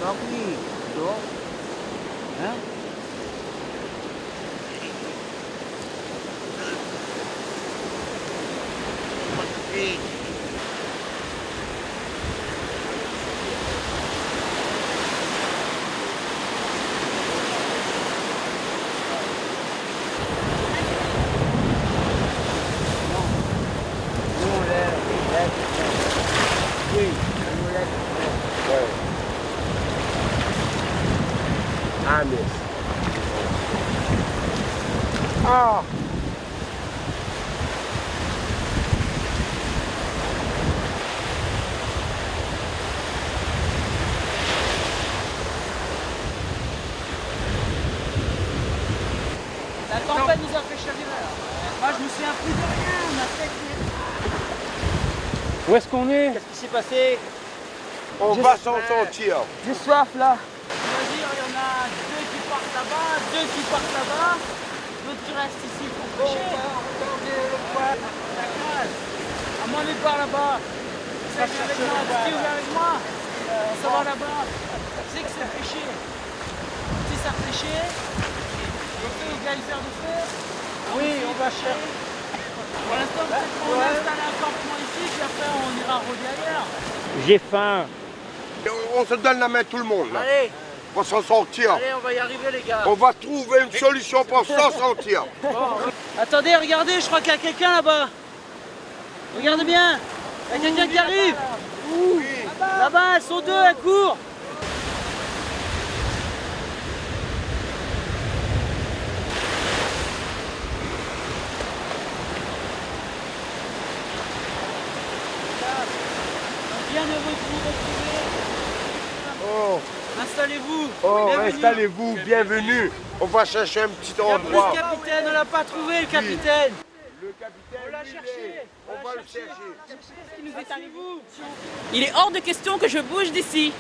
Tranquille, non? Hein? Nous, on laisse. Oui, on nous laisse. Ouais. Ah, mais... Ah! La tempête nous a fait chavirer. Moi, je me souviens plus de rien. On a fait... Où est-ce qu'on est? Qu'est-ce qui s'est passé? On va s'en sortir. J'ai soif là. Vas-y, il y en a deux qui partent là-bas, deux qui partent là-bas, d'autres qui restent ici pour pêcher. Regardez le poil, la cage. À moi, n'est pas là-bas. C'est avec moi, tu es avec moi. Ça va là-bas. Tu sais que c'est pêché. Si ça pêché, on fait au geyser de feu. Oui, on va chercher. Pour l'instant, on va installer un campement ici, puis après on ira rôder ailleurs. J'ai faim. On se donne la main tout le monde, là. Allez, Pour s'en sortir. allez, on va y arriver les gars. On va trouver une solution pour s'en sortir. Attendez, regardez, je crois qu'il y a quelqu'un là-bas. Regardez bien. Il y a quelqu'un qui arrive. Là-bas, elles sont deux, elles courent. Bien de vous retrouver. Oh, Installez-vous. oh, Bienvenue. installez-vous, bienvenue. On va chercher un petit Il n'y a plus endroit. de capitaine, on l'a pas trouvé le capitaine. Le capitaine, On l'a lui, cherché. on va le chercher. Ce qui nous est arrivé. Il est hors de question que je bouge d'ici.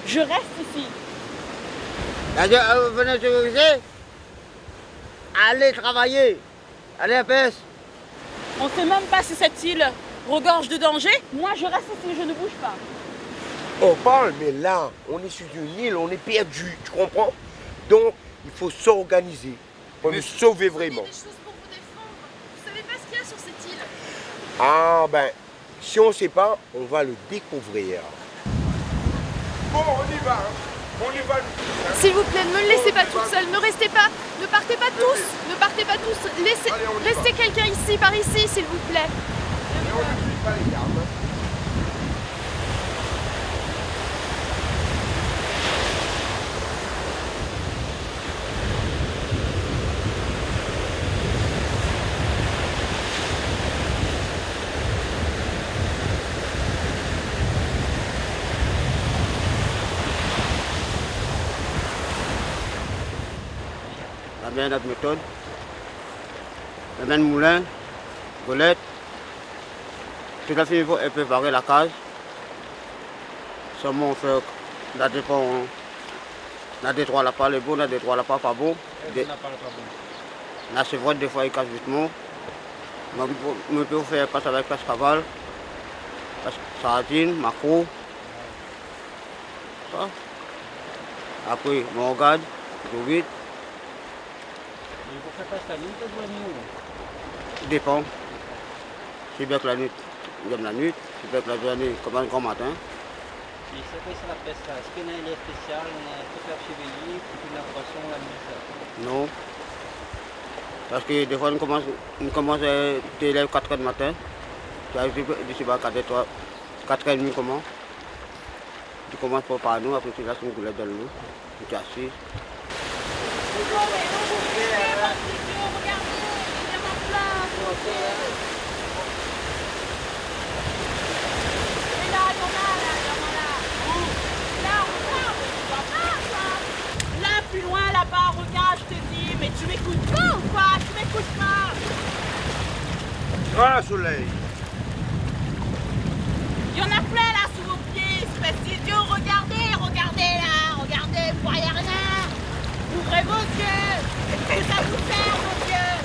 Je reste ici. Vous venez sécuriser? Allez travailler. Allez à pêche. On ne sait même pas si cette île regorge de danger. Moi, je reste ici, je ne bouge pas. On parle, mais là, on est sur une île, on est perdu, tu comprends? Donc, il faut s'organiser pour nous sauver vraiment. Des choses pour vous défendre. Vous savez pas ce qu'il y a sur cette île. Ah ben, si on ne sait pas, on va le découvrir. Bon, on y va, hein. On y va. S'il vous plaît, ne me laissez pas toute seule. Ne restez pas. Ne partez pas tous. Ne partez pas tous. Laissez, Allez, on y va. restez quelqu'un ici, par ici, s'il vous plaît. Et on n'oublie pas les gardes. On a bien notre méthode. On a bien le moulin, golette. Toute la famille est préparée la case. Seulement on fait la dépend. On a des trois là-bas, les beaux, on a des trois là-bas, pas beaux. Là c'est vrai, des fois ils cassent vite. On peut faire passe avec cascavale, sardine, macro. Ça. Après, on regarde, vite. Pour faire passer la nuit, peut-être la nuit. Dépend. Si bien que la nuit, j'aime la nuit. Si bien que la journée, comme un grand matin. Et c'est quoi ça la peste là? Est-ce qu'il y a un lait spécial, un super chevalier, puis la poisson, la nuit ça? Non. Parce que des fois, on commence à te lève 4 h du matin. Tu arrives d'ici à 4 h 30 comment? Tu commences par nous, après tu laisses une goulette dans l'eau. Tu es assis. Là, plus loin, là-bas, regarde, je te dis. Mais tu m'écoutes pas ou quoi? Tu m'écoutes pas? Ah, soleil. Il y en a plein là sous vos pieds, espèce d'idiot. Regardez, regardez là, regardez, vous voyez rien. Ouvrez vos yeux. Qu'est-ce que ça vous sert, vos yeux?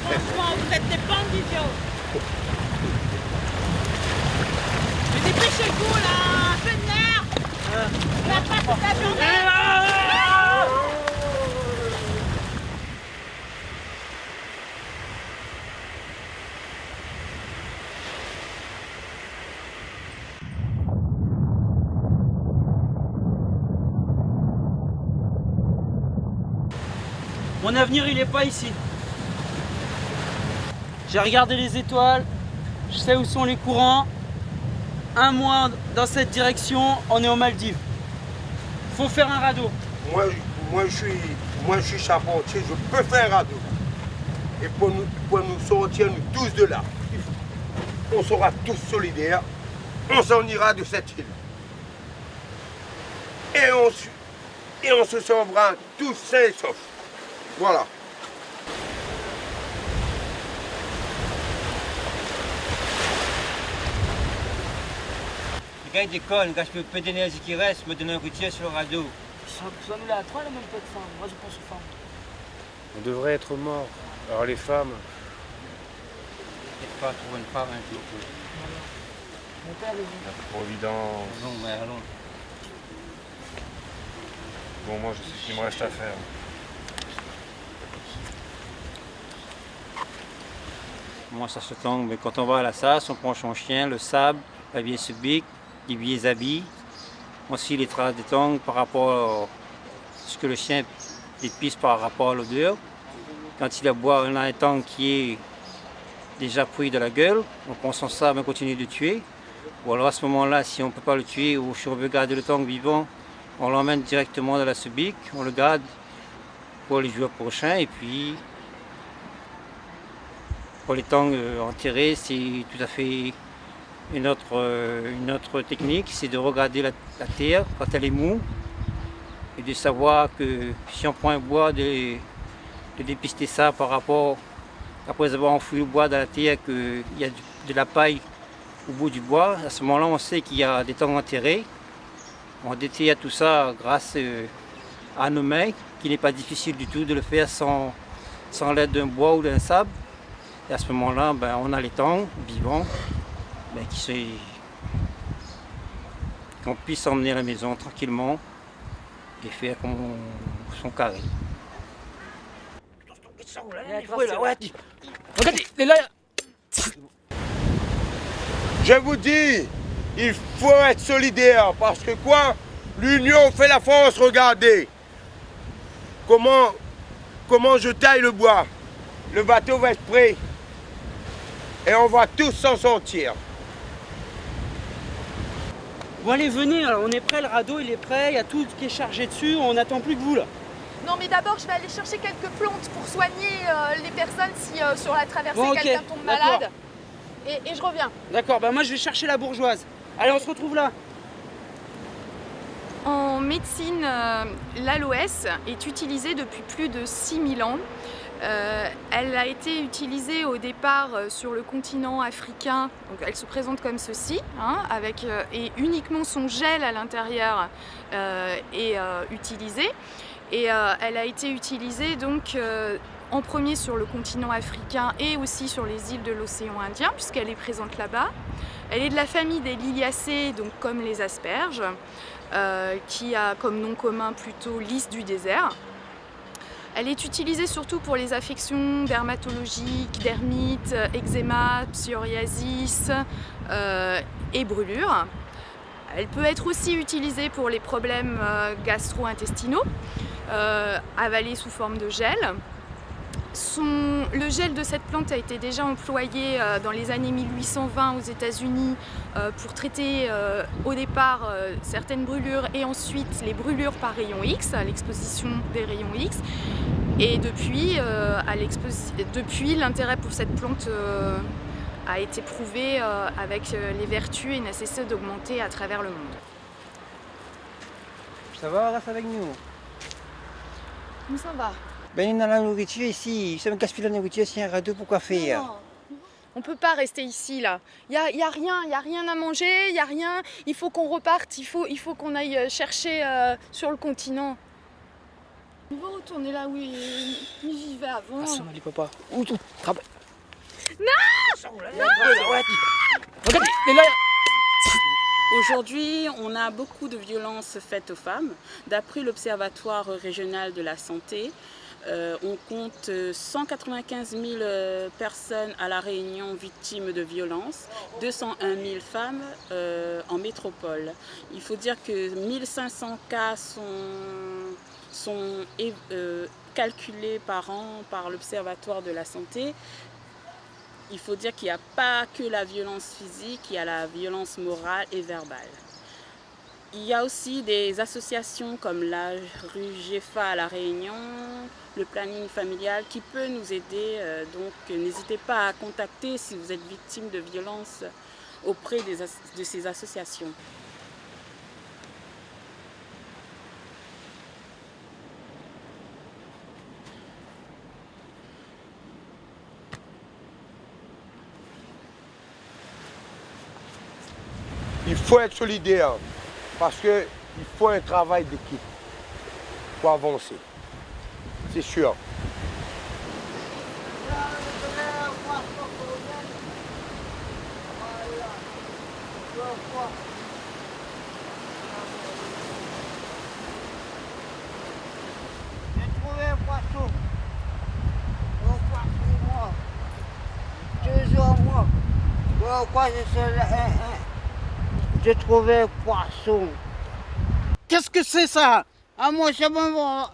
Franchement, vous êtes des bandes d'idiots. Mais Dépêchez-vous là, un peu de nerf. On n'a pas toute la journée. Mon avenir, il est pas ici. J'ai regardé les étoiles, je sais où sont les courants. Un mois dans cette direction, on est aux Maldives. Faut faire un radeau. Moi, je suis charpentier, je peux faire un radeau. Et pour nous sortir, nous tous de là, on sera tous solidaires, on s'en ira de cette île. Et on se sauvera tous sains et saufs. Voilà. Le gars il déconne, gaspille peu d'énergie qui reste, me donne un routier sur le radeau. Ça nous l'a à trois, la même pas de faim. Moi, je pense aux femmes. On devrait être mort. Alors les femmes, Peut-être pas trouver une femme un jour. Mon père, il dit. la Providence. Non, mais allons. Bon, moi je sais ce qu'il me reste à faire. Moi ça se tombe, mais quand on va à la sasse, on prend son chien, le sable, la vieille subique, les vieilles habits. Aussi les traces de tongs par rapport à ce que le chien épice par rapport à l'odeur. Quand il aboie, on a un tang qui est déjà pris de la gueule, on prend son sable et on continue de tuer. Ou alors à ce moment-là, si on ne peut pas le tuer ou si on veut garder le tang vivant, on l'emmène directement dans la subique, on le garde pour les jours prochains et puis pour les tangs enterrés, c'est tout à fait une autre technique, c'est de regarder la terre quand elle est moue et de savoir que si on prend un bois, de dépister ça par rapport, après avoir enfoui le bois dans la terre, qu'il y a de la paille au bout du bois. À ce moment-là, on sait qu'il y a des tangs enterrés. On déterre tout ça grâce à nos mains, qu'il n'est pas difficile du tout de le faire sans l'aide d'un bois ou d'un sable. Et à ce moment-là, ben, on a les tangs vivants ben, qu'on puisse emmener à la maison tranquillement et faire son carré. Regardez, il est là. Je vous dis, il faut être solidaire parce que quoi? L'union fait la force, regardez. Comment je taille le bois. Le bateau va être prêt. Et on va tous s'en sortir. Bon allez, venez, alors, on est prêt, le radeau il est prêt, il y a tout qui est chargé dessus, on n'attend plus que vous là. Non, mais d'abord, je vais aller chercher quelques plantes pour soigner les personnes si sur la traversée Bon, ok, quelqu'un tombe malade. Et je reviens. D'accord, bah moi je vais chercher la bourgeoise. Allez, on se retrouve là. En médecine, l'aloès est utilisée depuis plus de 6000 ans. Elle a été utilisée au départ sur le continent africain, donc elle se présente comme ceci, hein, et uniquement son gel à l'intérieur est utilisé. Et elle a été utilisée donc en premier sur le continent africain et aussi sur les îles de l'océan Indien, puisqu'elle est présente là-bas. Elle est de la famille des liliacées, donc comme les asperges, qui a comme nom commun plutôt lys du désert. Elle est utilisée surtout pour les affections dermatologiques, dermite, eczéma, psoriasis et brûlures. Elle peut être aussi utilisée pour les problèmes gastro-intestinaux, avalée sous forme de gel. Le gel de cette plante a été déjà employé dans les années 1820 aux États-Unis pour traiter au départ certaines brûlures et ensuite les brûlures par rayon X, à l'exposition des rayons X. Et depuis, l'intérêt pour cette plante a été prouvé avec les vertus et n'a cessé d'augmenter à travers le monde. Ça va, reste avec nous. Où ça va? Ben, on a la nourriture ici, si on gaspille la nourriture, c'est un radeau, pourquoi faire? Non. On peut pas rester ici là. Il y a rien à manger, il y a rien. Il faut qu'on reparte, il faut qu'on aille chercher sur le continent. On va retourner là où il vivait avant. Ah, ça m'a dit papa. Où tout? Non! Regardez, il est là. Aujourd'hui, on a beaucoup de violences faites aux femmes. D'après l'Observatoire régional de la santé, on compte 195 000 personnes à La Réunion victimes de violences, 201 000 femmes en métropole. Il faut dire que 1500 cas sont calculés par an par l'Observatoire de la santé. Il faut dire qu'il n'y a pas que la violence physique, il y a la violence morale et verbale. Il y a aussi des associations comme la RUGEFA à La Réunion, le planning familial qui peut nous aider. Donc n'hésitez pas à contacter si vous êtes victime de violences auprès de ces associations. Il faut être solidaire parce qu'il faut un travail d'équipe pour avancer. C'est sûr. J'ai trouvé un poisson. Un poisson, moi. Toujours moi. Pourquoi j'ai trouvé un poisson. Qu'est-ce que c'est ça? Ah, moi, c'est bon.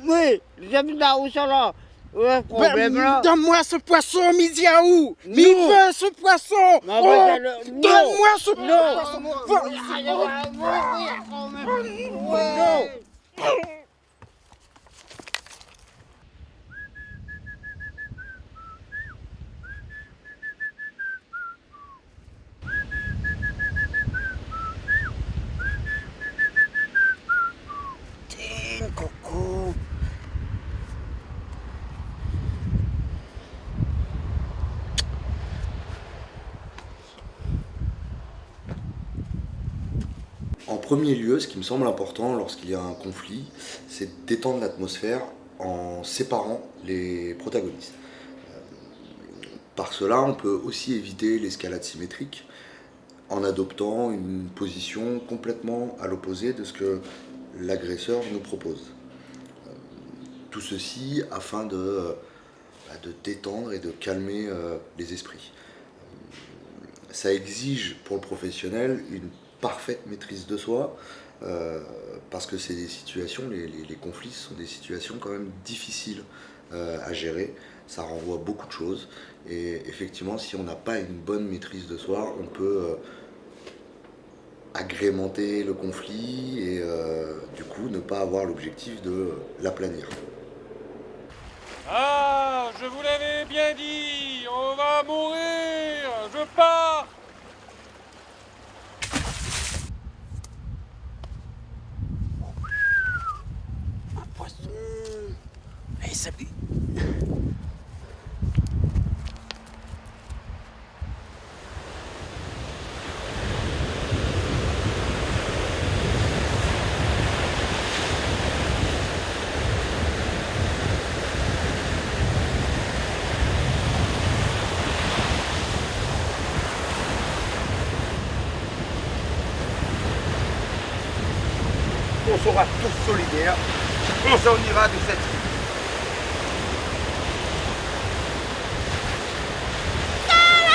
Oui, j'habite là où ça là. Le problème là. Donne-moi ce poisson, midi à où? Mais veux ce poisson! Donne-moi ce poisson! Non! Coco. En premier lieu, ce qui me semble important lorsqu'il y a un conflit, c'est de détendre l'atmosphère en séparant les protagonistes. Par cela, on peut aussi éviter l'escalade symétrique en adoptant une position complètement à l'opposé de ce que l'agresseur nous propose. Tout ceci afin de détendre et de calmer les esprits. Ça exige pour le professionnel une parfaite maîtrise de soi, parce que c'est des situations, les conflits sont des situations quand même difficiles à gérer, ça renvoie à beaucoup de choses, et effectivement si on n'a pas une bonne maîtrise de soi, on peut agrémenter le conflit et du coup ne pas avoir l'objectif de l'aplanir. Ah, je vous l'avais bien dit, on va mourir, je pars. Un poisson. Allez, salut. On sera tous solidaires, on s'en ira de cette vie.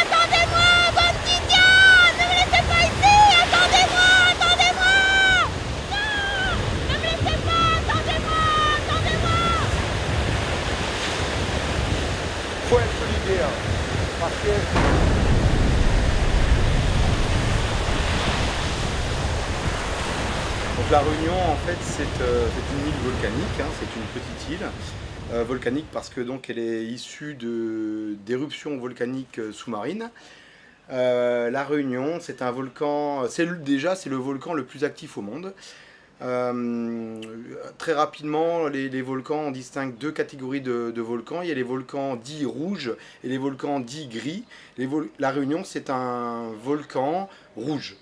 Attendez-moi, bon petit diable! Ne me laissez pas ici! Attendez-moi! Attendez-moi! Non! Ne me laissez pas! Attendez-moi! Attendez-moi! Il faut être solidaire parce que donc la Réunion, en fait, c'est une île volcanique, hein, c'est une petite île volcanique parce que donc elle est issue d'éruptions volcaniques sous-marines. La Réunion, c'est un volcan, c'est le volcan le plus actif au monde. Très rapidement, les volcans, on distingue deux catégories de volcans. Il y a les volcans dits rouges et les volcans dits gris. La Réunion, c'est un volcan rouge,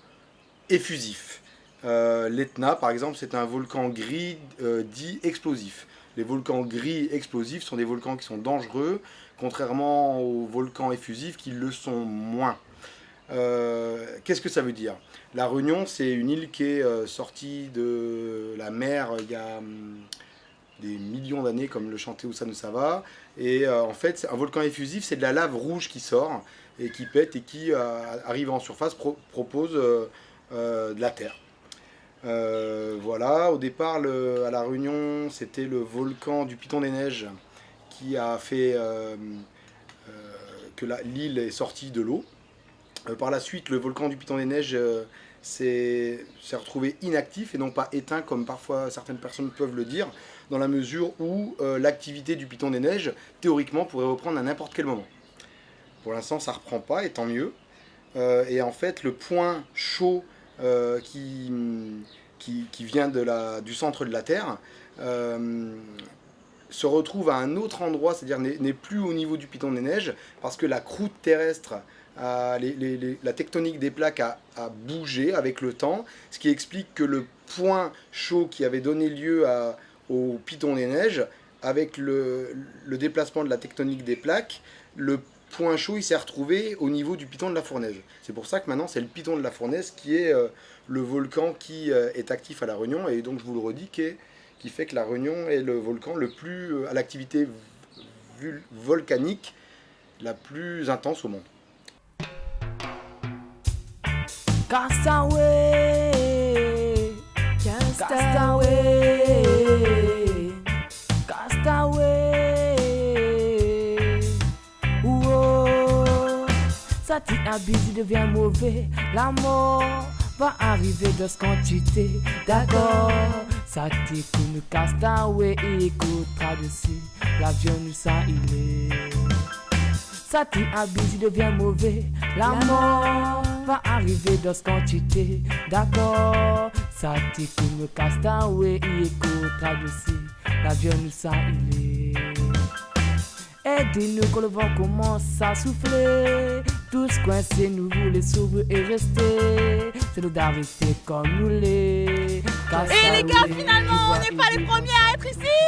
effusif. L'Etna, par exemple, c'est un volcan gris dit explosif. Les volcans gris explosifs sont des volcans qui sont dangereux, contrairement aux volcans effusifs qui le sont moins. Qu'est-ce que ça veut dire? La Réunion, c'est une île qui est sortie de la mer il y a des millions d'années, comme le chantait Oussa Noussava. Et en fait, un volcan effusif, c'est de la lave rouge qui sort et qui pète et qui, arrive en surface, propose de la terre. Voilà, au départ, à La Réunion, c'était le volcan du Piton des Neiges qui a fait que l'île est sortie de l'eau. Par la suite, le volcan du Piton des Neiges s'est retrouvé inactif et non pas éteint, comme parfois certaines personnes peuvent le dire, dans la mesure où l'activité du Piton des Neiges, théoriquement, pourrait reprendre à n'importe quel moment. Pour l'instant, ça ne reprend pas, et tant mieux. Et en fait, le point chaud qui vient du centre de la Terre se retrouve à un autre endroit, c'est-à-dire n'est plus au niveau du Piton des Neiges, parce que la croûte terrestre, la tectonique des plaques a bougé avec le temps, ce qui explique que le point chaud qui avait donné lieu au Piton des Neiges, avec le déplacement de la tectonique des plaques, le point chaud il s'est retrouvé au niveau du Piton de la Fournaise. C'est pour ça que maintenant c'est le Piton de la Fournaise qui est le volcan qui est actif à La Réunion, et donc je vous le redis, qui fait que La Réunion est le volcan le plus à l'activité volcanique la plus intense au monde. Castaway, ça t'y habite, devient mauvais. La mort va arriver de ce quantité. D'accord, ça t'y comme castaway, écoutera dessus. L'avion nous ça il est. Ça t'y habite, devient mauvais. La mort va arriver de ce quantité. D'accord, ça t'y comme castaway, écoutera dessus. L'avion nous ça il est. Aidez-nous quand le vent commence à souffler. Tous coincés, nous voulons s'ouvrir et rester. C'est nous d'arrêter comme nous les. Et les gars, finalement, on n'est pas les premiers à être ici.